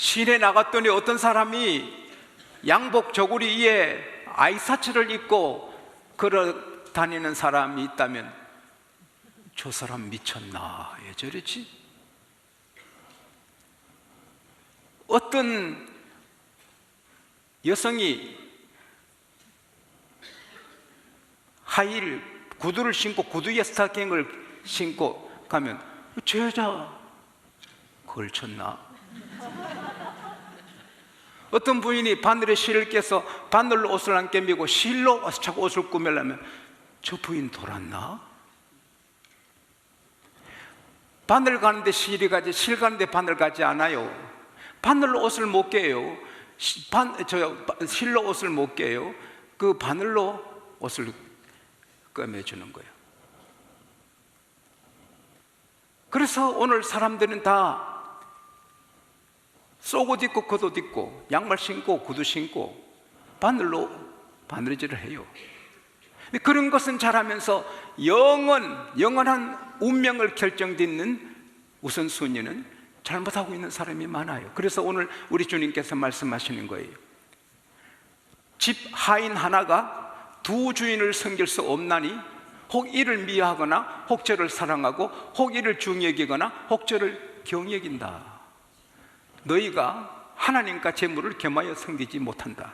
시내 나갔더니 어떤 사람이 양복 저고리 위에 아이사치를 입고 걸어 다니는 사람이 있다면 저 사람 미쳤나? 왜 저러지? 어떤 여성이 하이힐 구두를 신고 구두 위에 스타킹을 신고 가면 저 여자 걸쳤나? 어떤 부인이 바늘에 실을 깨서 바늘로 옷을 안 깨미고 실로 자꾸 옷을 꾸미려면 저 부인 돌았나? 바늘 가는데 실이 가지 실 가는데 바늘 가지 않아요. 바늘로 옷을 못 깨요. 실로 옷을 못 깨요. 그 바늘로 옷을 꺼매주는 거예요. 그래서 오늘 사람들은 다 속옷 입고 겉옷 입고 양말 신고 구두 신고 바늘로 바느질을 해요. 근데 그런 것은 잘하면서 영원한 운명을 결정짓는 우선순위는 잘못하고 있는 사람이 많아요. 그래서 오늘 우리 주님께서 말씀하시는 거예요. 집 하인 하나가 두 주인을 섬길 수 없나니 혹 이를 미워하거나 혹 저를 사랑하고 혹 이를 중히 여기거나 혹 저를 경히 여긴다. 너희가 하나님과 재물을 겸하여 섬기지 못한다.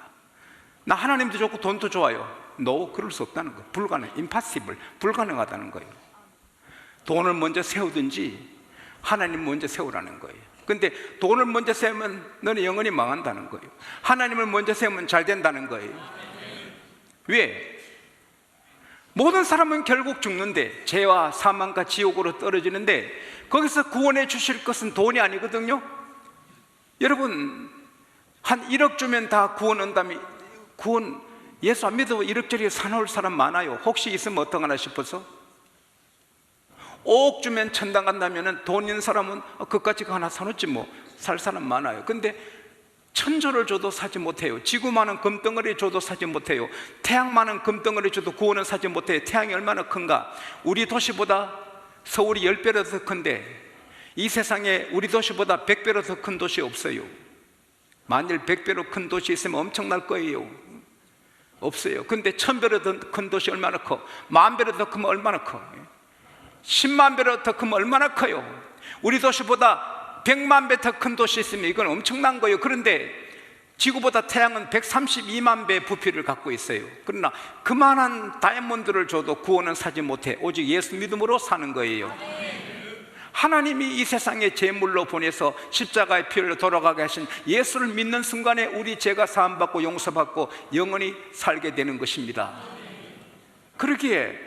나 하나님도 좋고 돈도 좋아요. No, 그럴 수 없다는 거예요. 불가능, impossible, 불가능하다는 거예요. 돈을 먼저 세우든지 하나님 먼저 세우라는 거예요. 근데 돈을 먼저 세우면 너는 영원히 망한다는 거예요. 하나님을 먼저 세우면 잘 된다는 거예요. 왜? 모든 사람은 결국 죽는데 죄와 사망과 지옥으로 떨어지는데 거기서 구원해 주실 것은 돈이 아니거든요. 여러분 한 1억 주면 다 구원 온다면 구원 예수 안 믿어 1억짜리 사놓을 사람 많아요. 혹시 있으면 어떡하나 싶어서 5억 주면 천당 간다면 돈 있는 사람은 그까짓 거 하나 사놓지 뭐 살 사람 많아요. 근데 천조를 줘도 사지 못해요. 지구 많은 금덩어리 줘도 사지 못해요. 태양 많은 금덩어리 줘도 구원은 사지 못해요. 태양이 얼마나 큰가? 우리 도시보다 서울이 10배로 더 큰데 이 세상에 우리 도시보다 100배로 더 큰 도시 없어요. 만일 100배로 큰 도시 있으면 엄청날 거예요. 없어요. 근데 1000배로 더 큰 도시 얼마나 커? 10,000배로 더 크면 얼마나 커? 10만 배로 더 크면 얼마나 커요? 우리 도시보다 100만 배 더 큰 도시 있으면 이건 엄청난 거예요. 그런데 지구보다 태양은 132만 배 부피를 갖고 있어요. 그러나 그만한 다이아몬드를 줘도 구원은 사지 못해. 오직 예수 믿음으로 사는 거예요. 하나님이 이 세상에 제물로 보내서 십자가의 피를 돌아가게 하신 예수를 믿는 순간에 우리 죄가 사함받고 용서받고 영원히 살게 되는 것입니다. 그러기에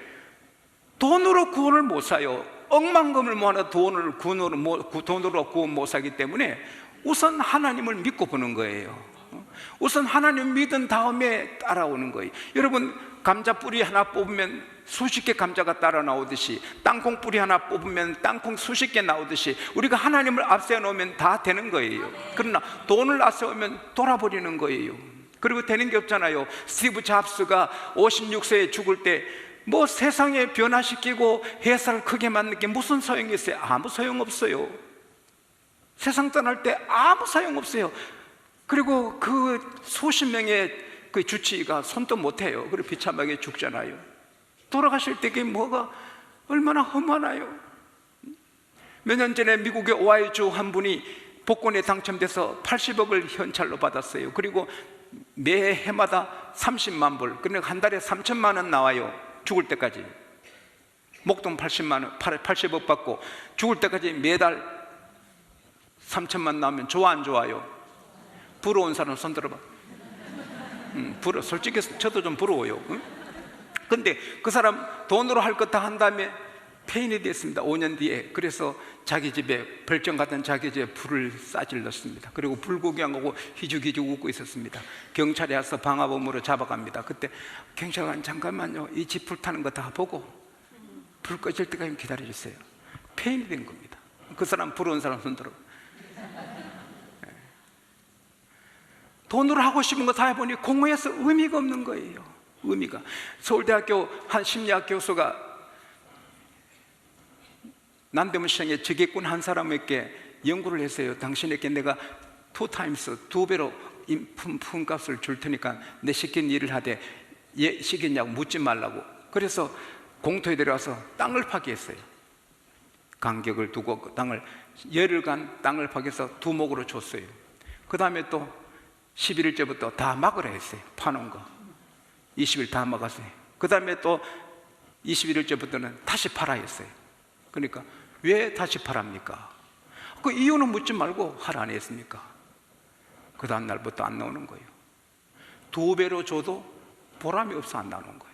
돈으로 구원을 못 사요. 억만금을 모아도 돈으로 구원 못 사기 때문에 우선 하나님을 믿고 보는 거예요. 우선 하나님 믿은 다음에 따라오는 거예요. 여러분 감자 뿌리 하나 뽑으면 수십 개 감자가 따라 나오듯이 땅콩 뿌리 하나 뽑으면 땅콩 수십 개 나오듯이 우리가 하나님을 앞세워 놓으면 다 되는 거예요. 그러나 돈을 앞세우면 돌아버리는 거예요. 그리고 되는 게 없잖아요. 스티브 잡스가 56세에 죽을 때 뭐 세상에 변화시키고 회사를 크게 만든 게 무슨 소용이 있어요? 아무 소용없어요. 세상 떠날 때 아무 소용없어요. 그리고 그 수십 명의 그 주치의가 손도 못해요. 그리고 비참하게 죽잖아요. 돌아가실 때 그게 뭐가 얼마나 험하나요? 몇 년 전에 미국의 오하이오주 한 분이 복권에 당첨돼서 80억을 현찰로 받았어요. 그리고 매해마다 30만 불, 그러니까 한 달에 3천만 원 나와요. 죽을 때까지. 목돈 80억 받고 죽을 때까지 매달 3천만 나오면 좋아 안 좋아요? 부러운 사람 손 들어봐. 솔직히 저도 좀 부러워요. 근데 그 사람 돈으로 할 것 다 한 다음에 폐인이 됐습니다. 5년 뒤에. 그래서 자기 집에 벌정 같은 자기 집에 불을 싸질렀습니다. 그리고 불 구경하고 희죽희죽 웃고 있었습니다. 경찰이 와서 방화범으로 잡아갑니다. 그때 경찰관 잠깐만요, 이 집 불타는 거 다 보고 불 꺼질 때까지 기다려주세요. 폐인이 된 겁니다. 그 사람 부러운 사람 손 들어. 돈으로 하고 싶은 거 다 해보니 공부해서 의미가 없는 거예요. 의미가. 서울대학교 한 심리학 교수가 남대문 시장에 지게꾼 한 사람에게 연구를 했어요. 당신에게 내가 2 times, 2배로 품값을 줄 테니까 내 시킨 일을 하되 예 시켰냐고 묻지 말라고. 그래서 공터에 데려와서 땅을 파기했어요. 간격을 두고 그 땅을 열흘간 땅을 파기해서 두목으로 줬어요. 그 다음에 또 11일째부터 다 막으라 했어요. 파는 거 20일 다 막았어요. 그 다음에 또 21일째부터는 다시 팔아 했어요. 그러니까 왜 다시 팔합니까? 그 이유는 묻지 말고 하라 안 했습니까? 그 다음 날부터 안 나오는 거예요. 2배로 줘도 보람이 없어 안 나오는 거예요.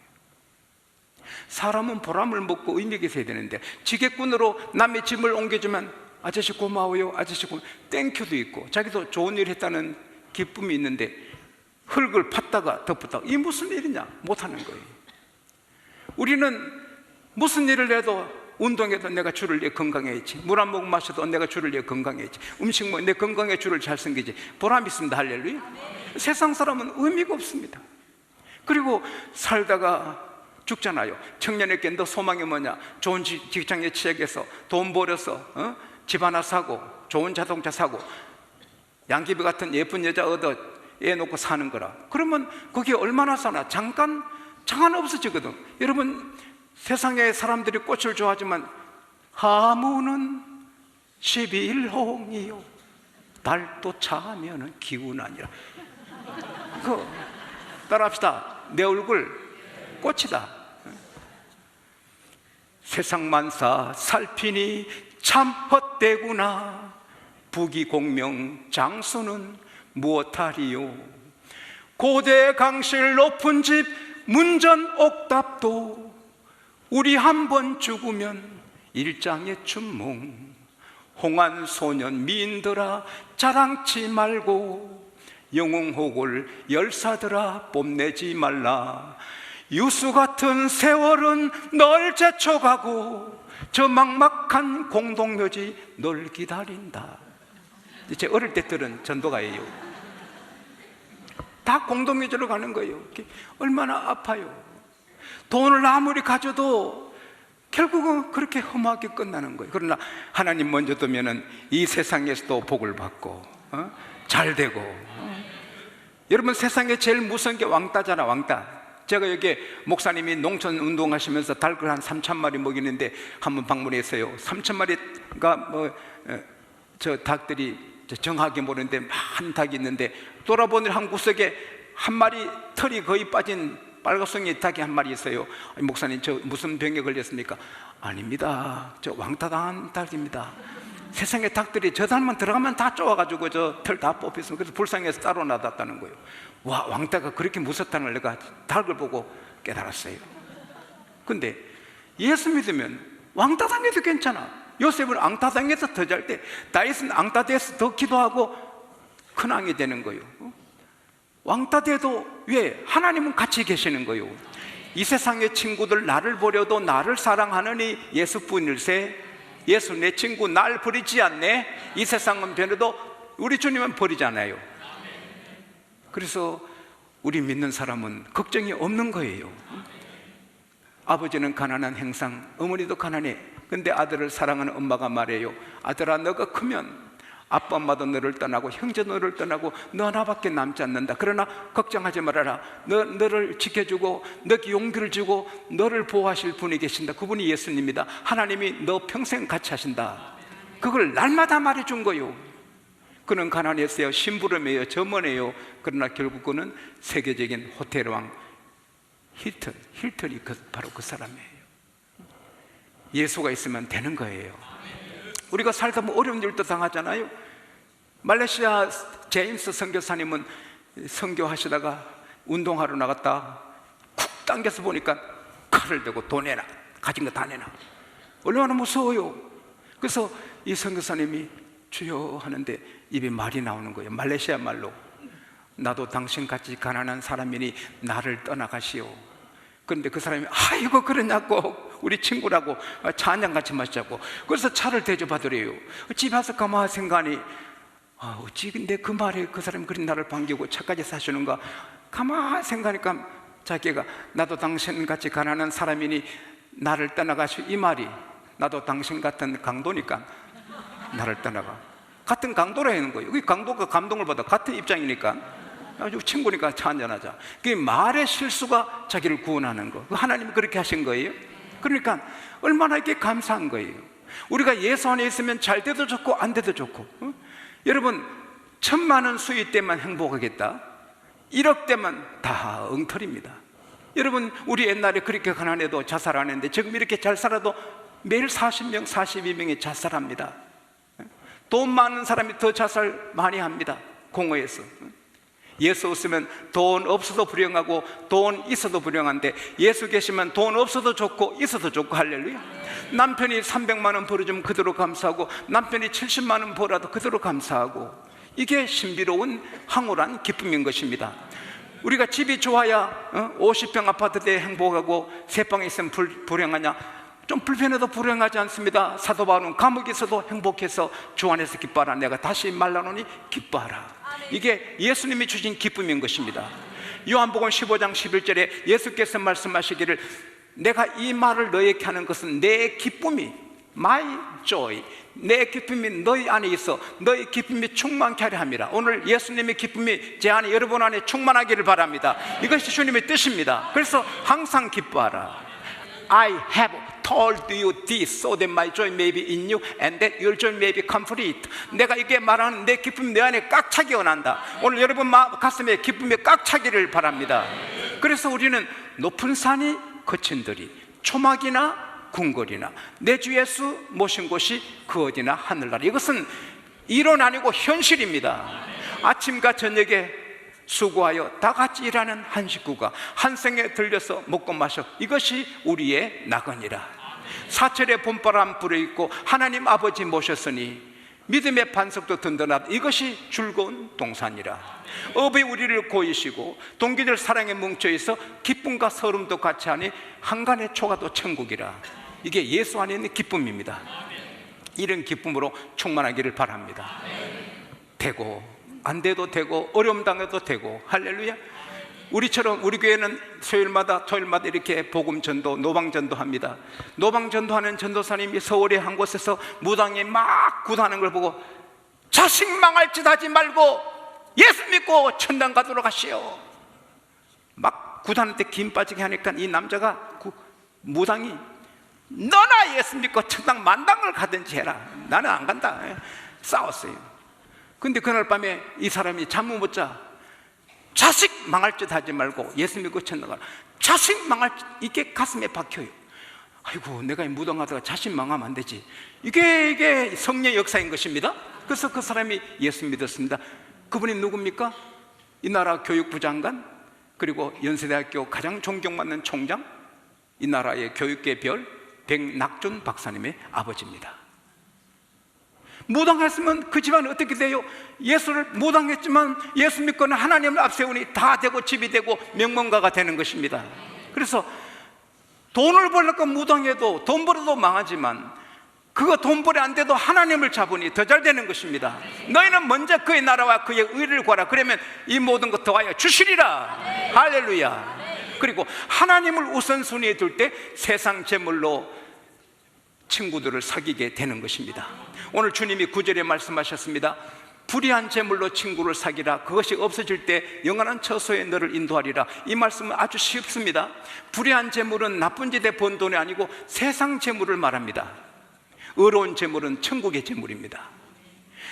사람은 보람을 먹고 의미가 있어야 되는데 지게꾼으로 남의 짐을 옮겨주면 아저씨 고마워요, 아저씨 고마워요, 땡큐도 있고 자기도 좋은 일 했다는 기쁨이 있는데 흙을 팠다가 덮었다가 이 무슨 일이냐 못하는 거예요. 우리는 무슨 일을 해도 운동해도 내가 줄을 내 건강해야지, 물 한 모금 마셔도 내가 줄을 내 건강해야지, 음식 먹어 내 건강에 줄을 잘 섬기지, 보람 있습니다. 할렐루야. 세상 사람은 의미가 없습니다. 그리고 살다가 죽잖아요. 청년에게 너 소망이 뭐냐? 좋은 직장에 취직해서 돈 벌어서 집 하나 사고 좋은 자동차 사고 양귀비 같은 예쁜 여자 얻어 애 놓고 사는 거라. 그러면 그게 얼마나 사나? 잠깐 없어지거든. 여러분, 세상에 사람들이 꽃을 좋아하지만 하무는 11홍이요 달도 차면은 기운 아니라. 그 따라합시다. 내 얼굴 꽃이다. 세상 만사 살피니 참 헛되구나. 부귀공명 장수는 무엇하리요. 고대 강실 높은 집 문전 옥탑도 우리 한 번 죽으면 일장의 춘몽. 홍한 소년 미인들아 자랑치 말고 영웅호골 열사들아 뽐내지 말라. 유수 같은 세월은 널 제쳐가고 저 막막한 공동묘지 널 기다린다. 제 어릴 때 들은 전도가예요. 다 공동묘지로 가는 거예요. 얼마나 아파요. 돈을 아무리 가져도 결국은 그렇게 험하게 끝나는 거예요. 그러나 하나님 먼저 두면은 이 세상에서도 복을 받고 잘 되고. 여러분, 세상에 제일 무서운 게 왕따잖아. 왕따. 제가 여기 목사님이 농촌 운동하시면서 닭을 한 3,000마리 먹이는데 한번 방문했어요. 3,000마리가 저 닭들이 정확하게 모르는데 많은 닭이 있는데 돌아보니 한 구석에 한 마리 털이 거의 빠진 빨갛송이 닭이 한 마리 있어요. 목사님, 저 무슨 병에 걸렸습니까? 아닙니다. 저 왕따당한 닭입니다. 세상에 닭들이 저 닭만 들어가면 다 쪼아가지고 저 털 다 뽑혔으면 그래서 불쌍해서 따로 놔뒀다는 거예요. 와, 왕따가 그렇게 무섭다는 걸 내가 닭을 보고 깨달았어요. 근데 예수 믿으면 왕따 당해도 괜찮아. 요셉은 왕따 당해서 더 잘 때, 다윗은 왕따 돼서 더 기도하고 큰 왕이 되는 거예요. 왕따 돼도 왜? 하나님은 같이 계시는 거예요. 이 세상의 친구들 나를 버려도 나를 사랑하느니 예수뿐일세. 예수 내 친구 날 버리지 않네. 이 세상은 변해도 우리 주님은 버리지 않아요. 그래서 우리 믿는 사람은 걱정이 없는 거예요. 아버지는 가난한 행상, 어머니도 가난해. 근데 아들을 사랑하는 엄마가 말해요. 아들아, 너가 크면 아빠 엄마도 너를 떠나고 형제 너를 떠나고 너 하나밖에 남지 않는다. 그러나 걱정하지 말아라. 너를 지켜주고 너에게 용기를 주고 너를 보호하실 분이 계신다. 그분이 예수님이다. 하나님이 너 평생 같이 하신다. 그걸 날마다 말해준 거예요. 그는 가난했어요. 심부름해요. 점원해요. 그러나 결국 그는 세계적인 호텔왕 힐튼이 바로 그 사람이에요. 예수가 있으면 되는 거예요. 우리가 살다 보면 어려운 일도 당하잖아요. 말레이시아 제임스 선교사님은 선교하시다가 운동하러 나갔다 쿡 당겨서 보니까 칼을 대고 돈 내놔, 가진 거 다 내놔. 얼마나 무서워요. 그래서 이 선교사님이 주여 하는데 입에 말이 나오는 거예요. 말레이시아 말로. 나도 당신같이 가난한 사람이니 나를 떠나가시오. 그런데 그 사람이 아이고 그러냐고, 우리 친구라고 차 한잔 같이 마시자고. 그래서 차를 대접하더래요. 집에 와서 가만히 생각하니 어찌 근데 그 말에 그 사람이 그런 나를 반기고 차까지 사주는가. 가만히 생각하니까 자기가 나도 당신같이 가난한 사람이니 나를 떠나가시오, 이 말이 나도 당신 같은 강도니까 나를 떠나가. 같은 강도라 하는 거예요. 그 강도가 감동을 받아. 같은 입장이니까. 아주 친구니까 차 한잔하자. 그게 말의 실수가 자기를 구원하는 거. 하나님이 그렇게 하신 거예요. 그러니까 얼마나 이게 감사한 거예요. 우리가 예수 안에 있으면 잘 돼도 좋고 안 돼도 좋고. 여러분, 1,000만 원 수입 때만 행복하겠다, 1억 때만 다 엉터리입니다. 여러분, 우리 옛날에 그렇게 가난해도 자살 안 했는데 지금 이렇게 잘 살아도 매일 40명, 42명이 자살합니다. 돈 많은 사람이 더 자살 많이 합니다. 공허해서. 예수 없으면 돈 없어도 불행하고 돈 있어도 불행한데, 예수 계시면 돈 없어도 좋고 있어도 좋고. 할렐루야. 남편이 300만 원 벌어주면 그대로 감사하고, 남편이 70만 원 벌어도 그대로 감사하고. 이게 신비로운 황홀한 기쁨인 것입니다. 우리가 집이 좋아야 50평 아파트에 행복하고 3방에 있으면 불행하냐? 좀 불편해도 불행하지 않습니다. 사도 바울은 감옥에 있어도 행복해서 주 안에서 기뻐하라. 내가 다시 말라노니 기뻐하라. 이게 예수님이 주신 기쁨인 것입니다. 요한복음 15장 11절에 예수께서 말씀하시기를, 내가 이 말을 너에게 하는 것은 내 기쁨이, my joy, 내 기쁨이 너희 안에 있어 너희 기쁨이 충만케 하려 함이라. 오늘 예수님의 기쁨이 제 안에, 여러분 안에 충만하기를 바랍니다. 이것이 주님의 뜻입니다. 그래서 항상 기뻐하라. I have told you this so that my joy may be in you and that your joy may be complete. 내가 이게 말하는 내 기쁨이 내 안에 꽉 차기 원한다. 오늘 여러분 가슴에 기쁨이 꽉 차기를 바랍니다. 그래서 우리는 높은 산이 거친 들이, 초막이나 궁궐이나 내 주 예수 모신 곳이 그 어디나 하늘나라. 이것은 이론 아니고 현실입니다. 아침과 저녁에 수고하여 다 같이 일하는 한 식구가 한 생에 들려서 먹고 마셔. 이것이 우리의 나그니라. 사철의 봄바람 불어있고 하나님 아버지 모셨으니 믿음의 반석도 든든하다. 이것이 즐거운 동산이라. 업이 우리를 고이시고 동기들 사랑에 뭉쳐있어 기쁨과 서름도 같이 하니 한간의 초가도 천국이라. 이게 예수 안에 있는 기쁨입니다. 이런 기쁨으로 충만하기를 바랍니다. 되고 안 돼도 되고 어려움 당해도 되고. 할렐루야. 우리처럼 우리 교회는 토요일마다 이렇게 복음 전도, 노방 전도합니다. 노방 전도하는 전도사님이 서울의 한 곳에서 무당이 막 구다하는 걸 보고, 자식 망할 짓 하지 말고 예수 믿고 천당 가도록 하시오. 막 구다하는데 김 빠지게 하니까 이 남자가 무당이, 너나 예수 믿고 천당 만당을 가든지 해라, 나는 안 간다. 싸웠어요. 근데 그날 밤에 이 사람이 잠을 못 자. 자식 망할 짓 하지 말고 예수 믿고 천당 가라. 자식 망할 짓, 이게 가슴에 박혀요. 아이고, 내가 이 무당하다가 자식 망하면 안 되지. 이게 성령의 역사인 것입니다. 그래서 그 사람이 예수 믿었습니다. 그분이 누굽니까? 이 나라 교육부 장관, 그리고 연세대학교 가장 존경받는 총장, 이 나라의 교육계 별 백낙준 박사님의 아버지입니다. 무당했으면 그 집안은 어떻게 돼요? 예수를 무당했지만 예수 믿고는 하나님을 앞세우니 다 되고 집이 되고 명문가가 되는 것입니다. 그래서 돈을 벌려고 무당해도 돈 벌어도 망하지만, 그거 돈 벌이 안 돼도 하나님을 잡으니 더 잘 되는 것입니다. 너희는 먼저 그의 나라와 그의 의를 구하라. 그러면 이 모든 것 더하여 주시리라. 할렐루야. 그리고 하나님을 우선순위에 둘 때 세상 재물로 친구들을 사귀게 되는 것입니다. 오늘 주님이 9절에 말씀하셨습니다. 불의한 재물로 친구를 사귀라. 그것이 없어질 때 영원한 처소에 너를 인도하리라. 이 말씀은 아주 쉽습니다. 불의한 재물은 나쁜 짓에 번 돈이 아니고 세상 재물을 말합니다. 의로운 재물은 천국의 재물입니다.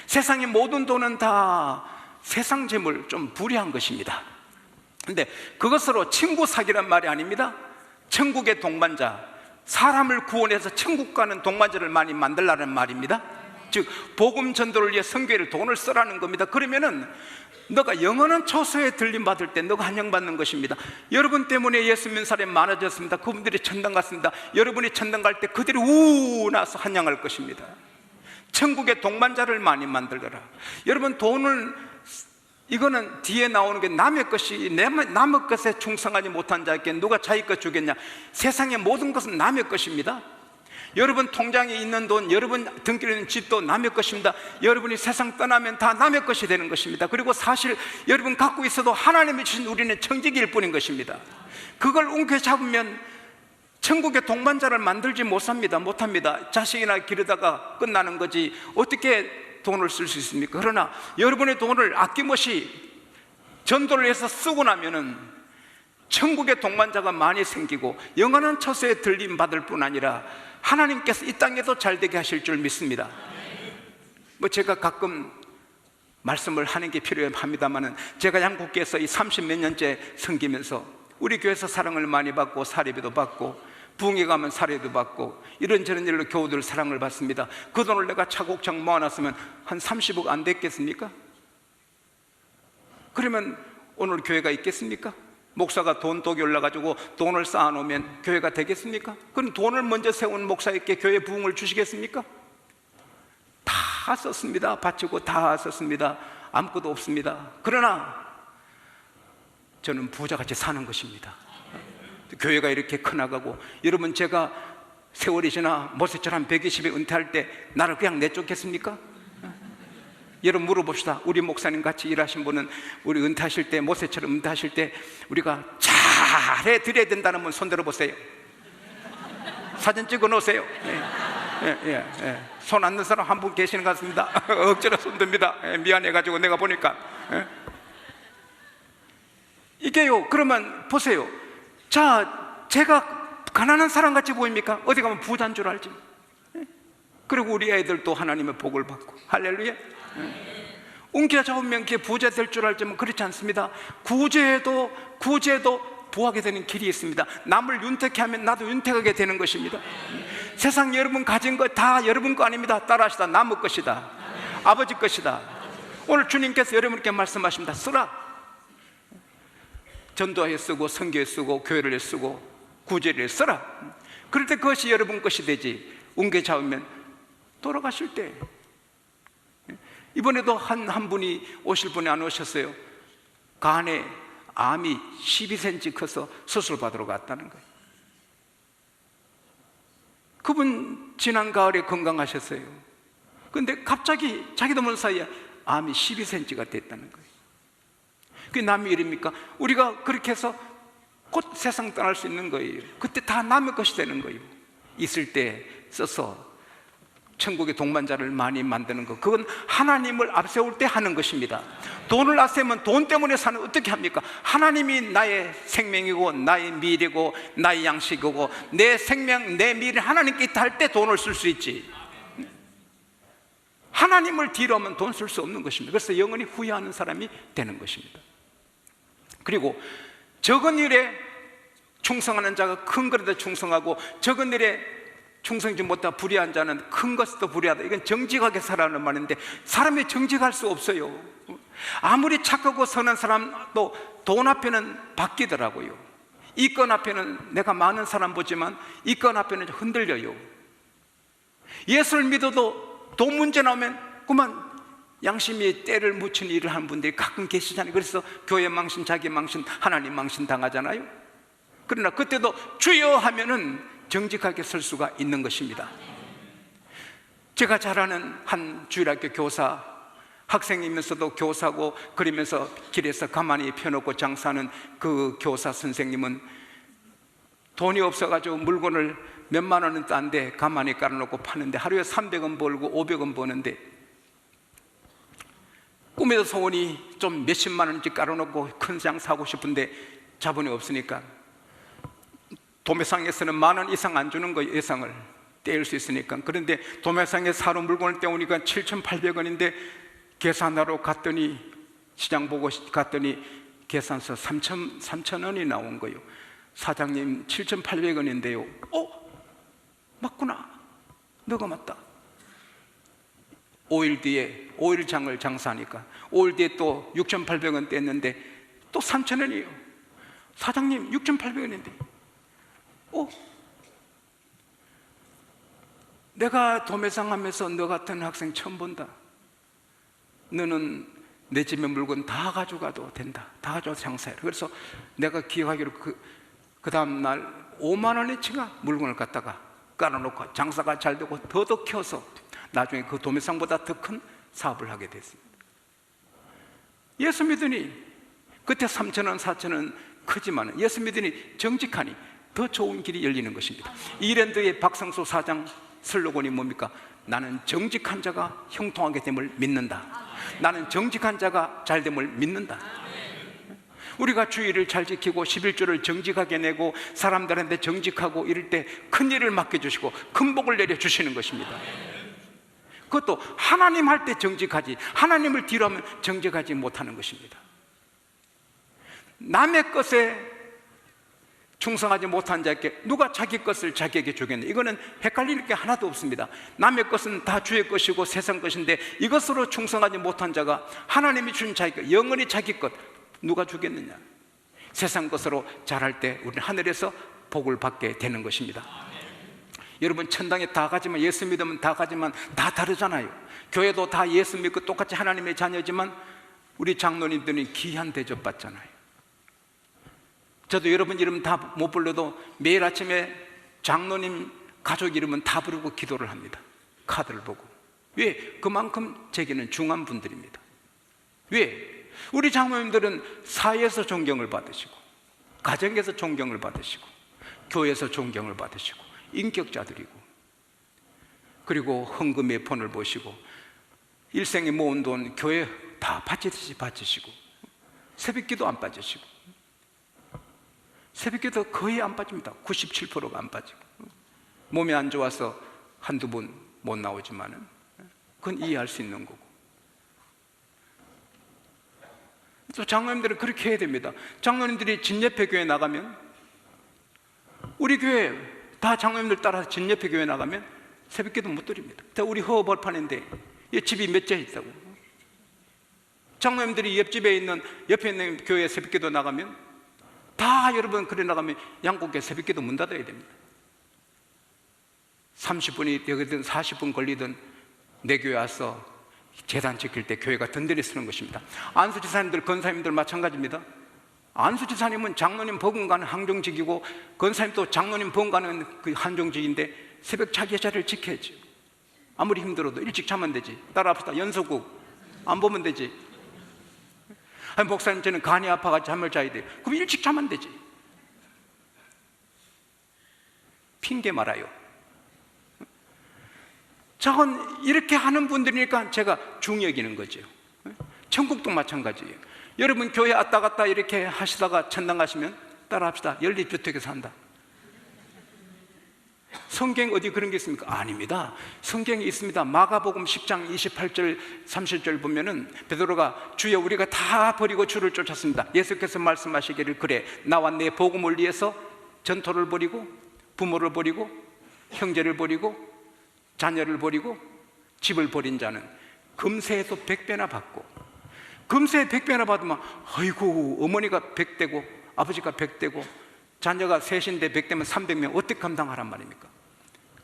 세상의 모든 돈은 다 세상 재물, 좀 불의한 것입니다. 근데 그것으로 친구 사귀란 말이 아닙니다. 천국의 동반자, 사람을 구원해서 천국 가는 동반자를 많이 만들라는 말입니다. 즉 복음 전도를 위해 선교회를 돈을 쓰라는 겁니다. 그러면은 너가 영원한 처소에 들림 받을 때 너가 환영받는 것입니다. 여러분 때문에 예수 믿는 사람이 많아졌습니다. 그분들이 천당 갔습니다. 여러분이 천당 갈 때 그들이 우 나서 환영할 것입니다. 천국의 동반자를 많이 만들더라. 여러분, 돈을, 이거는 뒤에 나오는 게 남의 것이, 남의 것에 충성하지 못한 자에게 누가 자기 것 주겠냐. 세상의 모든 것은 남의 것입니다. 여러분 통장에 있는 돈, 여러분 등기로 있는 집도 남의 것입니다. 여러분이 세상 떠나면 다 남의 것이 되는 것입니다. 그리고 사실 여러분 갖고 있어도 하나님이 주신 우리는 청지기일 뿐인 것입니다. 그걸 움켜잡으면 천국의 동반자를 만들지 못합니다. 자식이나 기르다가 끝나는 거지. 어떻게 돈을 쓸 수 있습니까? 그러나 여러분의 돈을 아낌없이 전도를 해서 쓰고 나면은 천국의 동반자가 많이 생기고 영원한 처소에 들림 받을 뿐 아니라 하나님께서 이 땅에도 잘되게 하실 줄 믿습니다. 뭐 제가 가끔 말씀을 하는 게 필요합니다만은, 제가 양국교에서 이 30몇 년째 섬기면서 우리 교회에서 사랑을 많이 받고 사례비도 받고 부흥회 가면 사례도 받고 이런저런 일로 교우들 사랑을 받습니다. 그 돈을 내가 차곡차곡 모아놨으면 한 30억 안 됐겠습니까? 그러면 오늘 교회가 있겠습니까? 목사가 돈독이 올라가지고 돈을 쌓아놓으면 교회가 되겠습니까? 그럼 돈을 먼저 세운 목사에게 교회 부흥을 주시겠습니까? 다 썼습니다. 바치고 다 썼습니다. 아무것도 없습니다. 그러나 저는 부자같이 사는 것입니다. 교회가 이렇게 커나가고, 여러분 제가 세월이 지나 모세처럼 120에 은퇴할 때 나를 그냥 내쫓겠습니까? 여러분 물어봅시다. 우리 목사님 같이 일하신 분은 우리 은퇴하실 때, 모세처럼 은퇴하실 때 우리가 잘해 드려야 된다는 분 손 들어보세요. 사진 찍어 놓으세요. 손 안 든 사람 한 분 계시는 것 같습니다. 억지로 손 듭니다. 미안해가지고 내가 보니까. 이게요, 그러면 보세요. 자, 제가 가난한 사람 같이 보입니까? 어디 가면 부자인 줄 알지. 그리고 우리 애들도 하나님의 복을 받고, 할렐루야. 웅기가 잡으면 그게 부자 될 줄 알지만 그렇지 않습니다. 구제도 부하게 되는 길이 있습니다. 남을 윤택해 하면 나도 윤택하게 되는 것입니다. 세상 여러분 가진 거 다 여러분 거 아닙니다. 따라하시다. 남의 것이다. 아버지 것이다. 오늘 주님께서 여러분께 말씀하십니다. 쓰라. 전도에 쓰고 선교에 쓰고 교회를 쓰고 구제를 쓰라. 그럴 때 그것이 여러분 것이 되지. 웅게 잡으면 돌아가실 때. 이번에도 한 분이 오실 분이 안 오셨어요. 간에 암이 12cm 커서 수술 받으러 갔다는 거예요. 그분 지난 가을에 건강하셨어요. 근데 갑자기 자기도 모르는 사이에 암이 12cm가 됐다는 거예요. 그게 남의 일입니까? 우리가 그렇게 해서 곧 세상 떠날 수 있는 거예요. 그때 다 남의 것이 되는 거예요. 있을 때 써서 천국의 동반자를 많이 만드는 것, 그건 하나님을 앞세울 때 하는 것입니다. 돈을 앞세우면 돈 때문에 사는, 어떻게 합니까? 하나님이 나의 생명이고 나의 미래고 나의 양식이고 내 생명 내 미래 하나님께 있다 할 때 돈을 쓸 수 있지. 하나님을 뒤로 하면 돈 쓸 수 없는 것입니다. 그래서 영원히 후회하는 사람이 되는 것입니다. 그리고 적은 일에 충성하는 자가 큰 것에도 충성하고, 적은 일에 충성하지 못하고 불의한 자는 큰 것도 불의하다. 이건 정직하게 살아가는 말인데, 사람이 정직할 수 없어요. 아무리 착하고 선한 사람도 돈 앞에는 바뀌더라고요. 이권 앞에는 내가 많은 사람 보지만 이권 앞에는 흔들려요. 예수를 믿어도 돈 문제 나오면 그만 양심이 때를 묻힌 일을 하는 분들이 가끔 계시잖아요. 그래서 교회 망신, 자기 망신, 하나님 망신 당하잖아요. 그러나 그때도 주여 하면은 정직하게 설 수가 있는 것입니다. 제가 잘 아는 한 주일학교 교사, 학생이면서도 교사고 그러면서 길에서 가만히 펴놓고 장사하는 그 교사 선생님은 돈이 없어가지고 물건을 몇만 원은 딴데 가만히 깔아놓고 파는데 하루에 300원 벌고 500원 버는데, 꿈에도 소원이 좀 몇십만 원씩 깔아놓고 큰 장 사고 싶은데 자본이 없으니까, 도매상에서는 10,000원 이상 안 주는 거예요. 예상을 떼일 수 있으니까. 그런데 도매상에 사러 물건을 떼오니까 7,800원인데 계산하러 갔더니, 시장 보고 갔더니 계산서 3,000원이 나온 거예요. 사장님 7,800원인데요 맞구나, 너가 맞다. 5일 뒤에 5일장을 장사하니까 5일 뒤에 또 6,800원 뗐는데 또 3,000원이에요. 사장님 6,800원인데 내가 도매상 하면서 너 같은 학생 처음 본다. 너는 내 집에 물건 다 가져가도 된다. 다 가져가서 장사해라. 그래서 내가 기억하기로 그 다음 날 5만 원어치가 물건을 갖다가 깔아놓고 장사가 잘 되고 더더 키워서 나중에 그 도매상보다 더 큰 사업을 하게 됐습니다. 예수 믿으니 그때 3,000원, 4,000원 크지만 예수 믿으니 정직하니 더 좋은 길이 열리는 것입니다. 이랜드의 박상수 사장 슬로건이 뭡니까? 나는 정직한 자가 형통하게 됨을 믿는다. 나는 정직한 자가 잘됨을 믿는다. 우리가 주의를 잘 지키고 11조를 정직하게 내고 사람들한테 정직하고 이럴 때 큰일을 맡겨주시고 큰 복을 내려주시는 것입니다. 그것도 하나님 할 때 정직하지, 하나님을 뒤로 하면 정직하지 못하는 것입니다. 남의 것에 충성하지 못한 자에게 누가 자기 것을 자기에게 주겠느냐? 이거는 헷갈릴 게 하나도 없습니다. 남의 것은 다 주의 것이고 세상 것인데 이것으로 충성하지 못한 자가 하나님이 주신 자기 것, 영원히 자기 것 누가 주겠느냐? 세상 것으로 잘할 때 우리는 하늘에서 복을 받게 되는 것입니다. 여러분, 천당에 다 가지만, 예수 믿으면 다 가지만 다 다르잖아요. 교회도 다 예수 믿고 똑같이 하나님의 자녀지만 우리 장로님들이 귀한 대접 받잖아요. 저도 여러분 이름 다 못 불러도 매일 아침에 장로님 가족 이름은 다 부르고 기도를 합니다. 카드를 보고. 왜? 그만큼 제게는 중요한 분들입니다. 왜? 우리 장로님들은 사회에서 존경을 받으시고, 가정에서 존경을 받으시고, 교회에서 존경을 받으시고, 인격자들이고, 그리고 헌금의 본을 보시고, 일생에 모은 돈 교회 다 바치듯이 바치시고, 새벽기도 안 빠지시고, 새벽기도 거의 안 빠집니다. 97%가 안 빠지고, 몸이 안 좋아서 한두 번 못 나오지만은 그건 이해할 수 있는 거고. 또 장로님들은 그렇게 해야 됩니다. 장로님들이 진예배 교회 나가면, 우리 교회 다 장로님들 따라서 진예배 교회 나가면 새벽기도 못 드립니다. 우리 허벌판인데 집이 몇 채 있다고. 장로님들이 옆집에 있는, 옆에 있는 교회 새벽기도 나가면 다 여러분 그래 나가면 양국교회 새벽기도 문 닫아야 됩니다. 30분이 되든 40분 걸리든 내 교회 와서 재단 지킬 때 교회가 든든히 쓰는 것입니다. 안수지사님들, 권사님들 마찬가지입니다. 안수지사님은 장로님 버금가는 항정직이고, 권사님도 장로님 버금가는 그 항정직인데 새벽 자기 자리를 지켜야지. 아무리 힘들어도 일찍 자면 되지. 따라합시다. 연소국 안 보면 되지. 아니, 목사님 저는 간이 아파서 잠을 자야 돼요. 그럼 일찍 자면 되지. 핑계 말아요. 저건 이렇게 하는 분들이니까 제가 중히 여기는 거죠. 천국도 마찬가지예요. 여러분 교회 왔다 갔다 이렇게 하시다가 천당 가시면 따라합시다. 연립주택에서 한다. 성경 어디 그런 게 있습니까? 아닙니다. 성경에 있습니다. 마가복음 10장 28절 30절 보면은 베드로가 주여 우리가 다 버리고 주를 쫓았습니다. 예수께서 말씀하시기를 그래 나와 내 복음을 위해서 전토를 벌이고 부모를 버리고 형제를 버리고 자녀를 버리고 집을 버린 자는 금세에도 100배나 받고, 금세 100배나 받으면 아이고 어머니가 100대고 아버지가 100대고 자녀가 셋인데 100대면 300명 어떻게 감당하란 말입니까?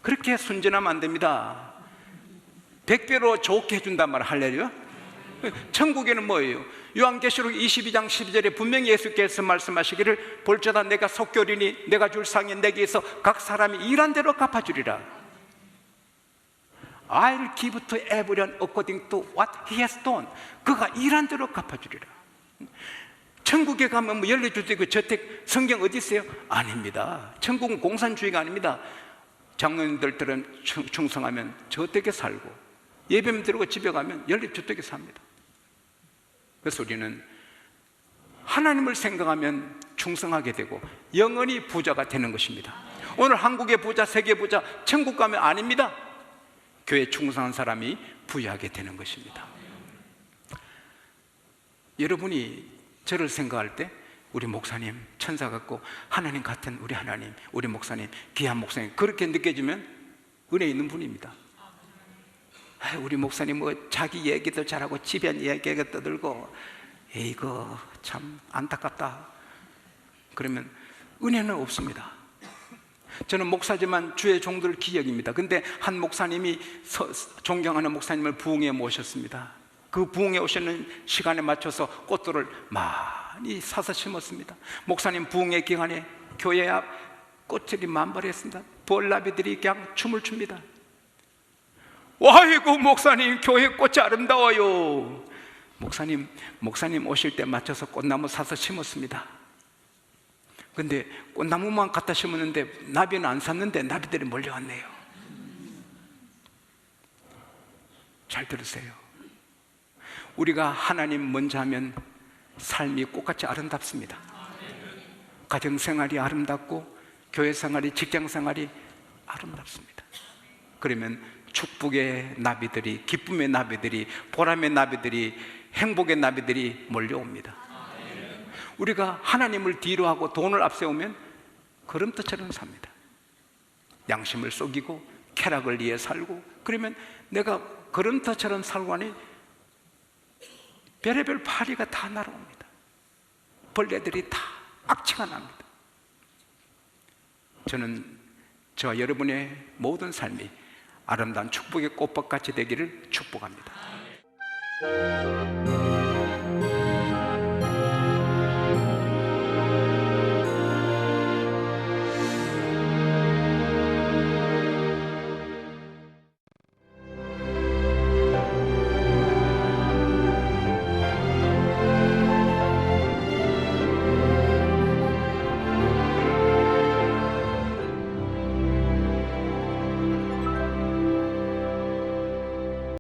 그렇게 순진하면 안 됩니다. 100배로 좋게 해준단 말 할래요? 천국에는 뭐예요? 요한계시록 22장 12절에 분명히 예수께서 말씀하시기를 볼지어다 내가 속결이니 내가 줄 상이 내게서 각 사람이 일한 대로 갚아주리라. I'll give to everyone according to what he has done. 그가 일한 대로 갚아주리라. 천국에 가면 뭐 연립주택, 저택, 성경 어디 있어요? 아닙니다. 천국은 공산주의가 아닙니다. 장로님들처럼 충성하면 저택에 살고, 예배만 드리고 집에 가면 연립주택에 삽니다. 그래서 우리는 하나님을 생각하면 충성하게 되고 영원히 부자가 되는 것입니다. 오늘 한국의 부자, 세계 부자, 천국 가면 아닙니다. 교회에 충성한 사람이 부유하게 되는 것입니다. 여러분이 저를 생각할 때 우리 목사님 천사 같고 하나님 같은 우리 하나님, 우리 목사님, 귀한 목사님 그렇게 느껴지면 은혜 있는 분입니다. 우리 목사님 뭐 자기 얘기도 잘하고 집안 얘기가 떠들고 이거 참 안타깝다 그러면 은혜는 없습니다. 저는 목사지만 주의 종들 기억입니다. 근데 한 목사님이 존경하는 목사님을 부흥에 모셨습니다. 그 부흥에 오시는 시간에 맞춰서 꽃들을 많이 사서 심었습니다. 목사님 부흥의 기간에 교회 앞 꽃들이 만발했습니다. 벌나비들이 그냥 춤을 춥니다. 와이고 목사님 교회 꽃이 아름다워요. 목사님 오실 때 맞춰서 꽃나무 사서 심었습니다. 근데 꽃나무만 갖다 심었는데 나비는 안 샀는데 나비들이 몰려왔네요. 잘 들으세요. 우리가 하나님 먼저 하면 삶이 꽃같이 아름답습니다. 가정생활이 아름답고 교회생활이, 직장생활이 아름답습니다. 그러면 축복의 나비들이, 기쁨의 나비들이, 보람의 나비들이, 행복의 나비들이 몰려옵니다. 우리가 하나님을 뒤로 하고 돈을 앞세우면 걸음터처럼 삽니다. 양심을 속이고 쾌락을 위해 살고, 그러면 내가 걸음터처럼 살고 하니 별의별 파리가 다 날아옵니다. 벌레들이 다 악취가 납니다. 저는 저와 여러분의 모든 삶이 아름다운 축복의 꽃밭같이 되기를 축복합니다.